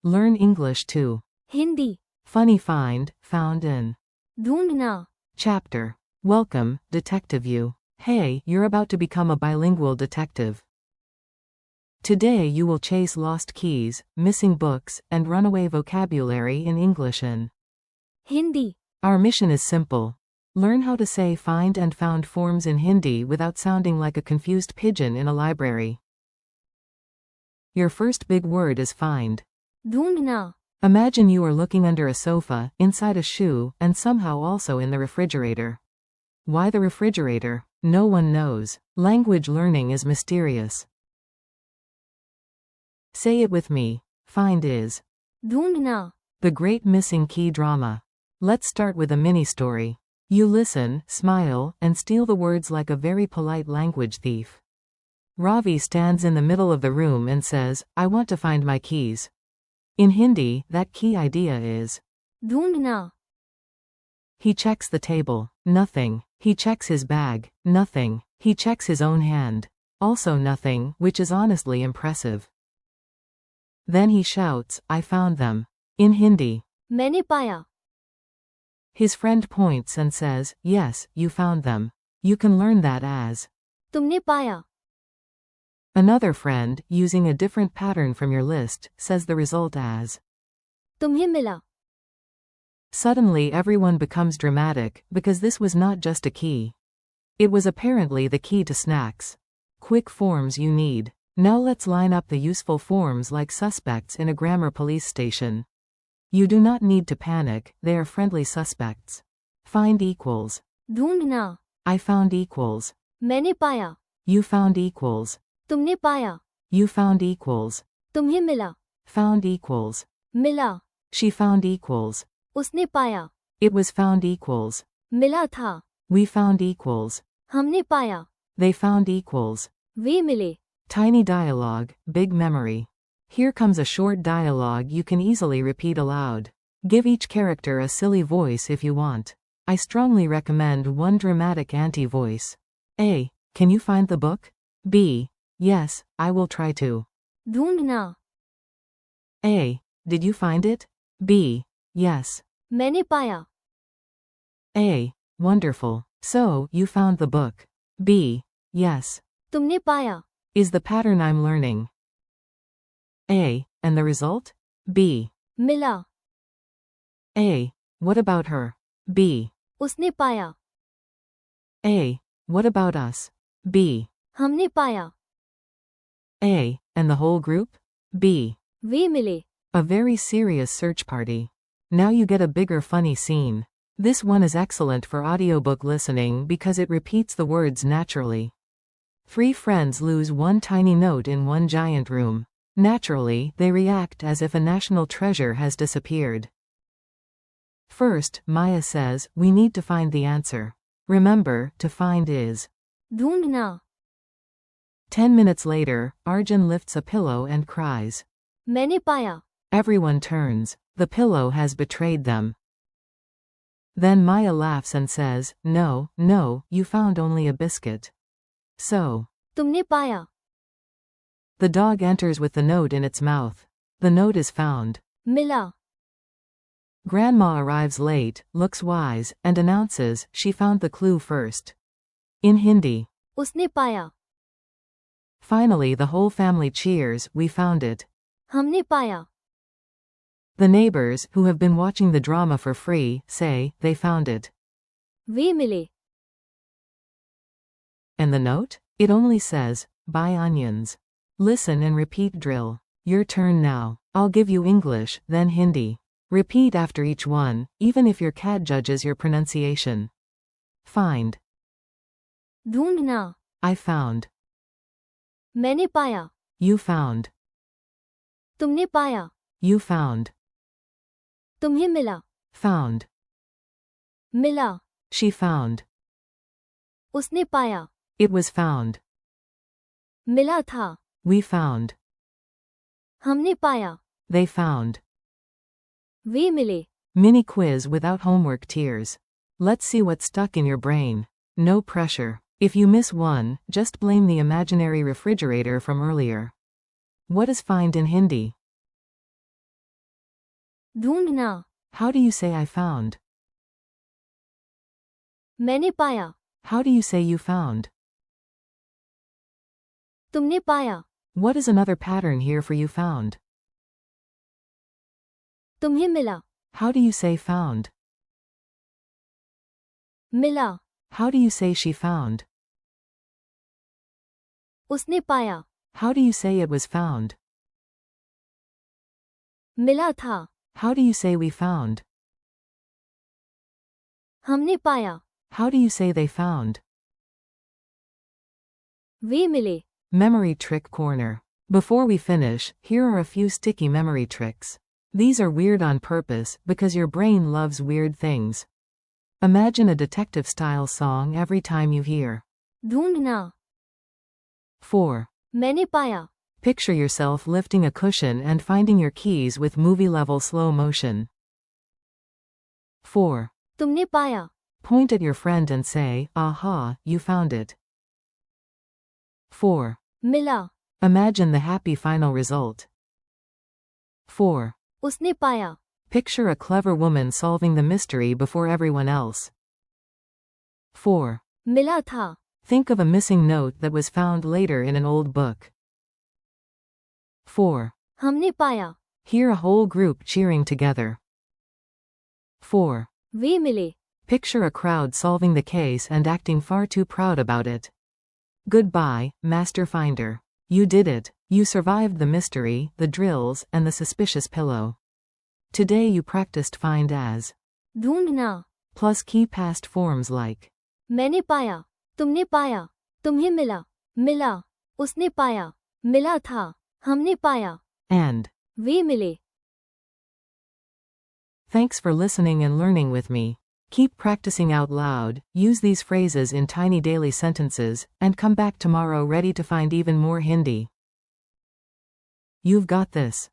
Learn English too. Hindi. Funny find, found in. ढूंढना. Chapter. Welcome, Detective You. Hey, you're about to become a bilingual detective. Today you will chase lost keys, missing books, and runaway vocabulary in English in Hindi. Our mission is simple. Learn how to say find and found forms in Hindi without sounding like a confused pigeon in a library. Your first big word is find. ढूंढना. Imagine you are looking under a sofa, inside a shoe, and somehow also in the refrigerator. Why the refrigerator? No one knows. Language learning is mysterious. Say it with me. Find is ढूंढना. the great missing key drama. Let's start with a mini story. You listen, smile, and steal the words like a very polite language thief. Ravi stands in the middle of the room and says, I want to find my keys. In Hindi, that key idea is ढूंढना. he checks the table. Nothing. He checks his bag. Nothing. He checks his own hand. Also nothing, which is honestly impressive. Then he shouts, I found them. In Hindi. मैंने पाया. His friend points and says, yes, you found them. You can learn that as तुमने पाया. another friend, using a different pattern from your list, says the result as तुम्हें मिला. Suddenly everyone becomes dramatic, because this was not just a key. It was apparently the key to snacks. Quick forms you need. Now let's line up the useful forms like suspects in a grammar police station. You do not need to panic, they are friendly suspects. Find equals. ढूंढना. I found equals. मैंने पाया. You found equals. तुमने पाया. You found equals. तुम्हें मिला. Found equals. मिला. She found equals. उसने पाया. It was found equals. मिला था. We found equals. हमने पाया. They found equals. वे मिले. Tiny dialogue, big memory. Here comes a short dialogue you can easily repeat aloud. Give each character a silly voice if you want. I strongly recommend one dramatic anti-voice. A. Can you find the book? B. Yes, I will try to. ढूंढना. A. Did you find it? B. Yes. मैंने पाया. A. Wonderful. So, you found the book. B. Yes. तुमने पाया. Is the pattern I'm learning. A. And the result? B. मिला. A. What about her? B. उसने पाया. A. What about us? B. हमने पाया. A. And the whole group? B. वे मिले. A very serious search party. Now you get a bigger funny scene. This one is excellent for audiobook listening because it repeats the words naturally. Three friends lose one tiny note in one giant room. Naturally, they react as if a national treasure has disappeared. First, Maya says, we need to find the answer. Remember, to find is ढूंढना. 10 minutes later, Arjun lifts a pillow and cries. मैंने पाया. Everyone turns. The pillow has betrayed them. Then Maya laughs and says, no, no, you found only a biscuit. So. तुमने पाया. The dog enters with the note in its mouth. The note is found. मिला. Grandma arrives late, looks wise, and announces, she found the clue first. In Hindi. उसने पाया. Finally the whole family cheers, we found it. हमने पाया. The neighbors, who have been watching the drama for free, say, they found it. वे मिले. And the note? It only says, buy onions. Listen and repeat drill. Your turn now. I'll give you English, then Hindi. Repeat after each one, even if your cat judges your pronunciation. Find. ढूंढना. I found. मैंने पाया. You found. तुमने पाया. You found. तुम्हें मिला. Found. मिला. She found. उसने पाया. It was found. मिला था. We found. हमने पाया. They found. वे मिले. Mini quiz without homework tears. Let's see what's stuck in your brain. No pressure. If you miss one, just blame the imaginary refrigerator from earlier. What is find in Hindi? ढूंढना. How do you say I found? मैंने पाया. How do you say you found? तुमने पाया. What is another pattern here for you found? तुम्हें मिला. How do you say found? मिला. How do you say she found? उसने पाया. How do you say it was found? मिला था. How do you say we found? हमने पाया. How do you say they found? वे मिले. Memory Trick Corner. Before we finish, here are a few sticky memory tricks. These are weird on purpose because your brain loves weird things. Imagine a detective-style song every time you hear. ढूंढना. 4. मैंने पाया. Picture yourself lifting a cushion and finding your keys with movie-level slow motion. 4. तुमने पाया. Point at your friend and say, "Aha, you found it." 4. मिला. Imagine the happy final result. 4. उसने पाया. Picture a clever woman solving the mystery before everyone else. 4. मिला था. Think of a missing note that was found later in an old book. 4. हमने पाया. Hear a whole group cheering together. 4. वे मिले. Picture a crowd solving the case and acting far too proud about it. Goodbye, Master Finder. You did it. You survived the mystery, the drills, and the suspicious pillow. Today you practiced find as. ढूंढना. Plus key past forms like. मैंने पाया. तुमने पाया. तुम्हें मिला. मिला. उसने पाया. मिला था. हमने पाया. And. वे मिले. Thanks for listening and learning with me. Keep practicing out loud, use these phrases in tiny daily sentences, and come back tomorrow ready to find even more Hindi. You've got this.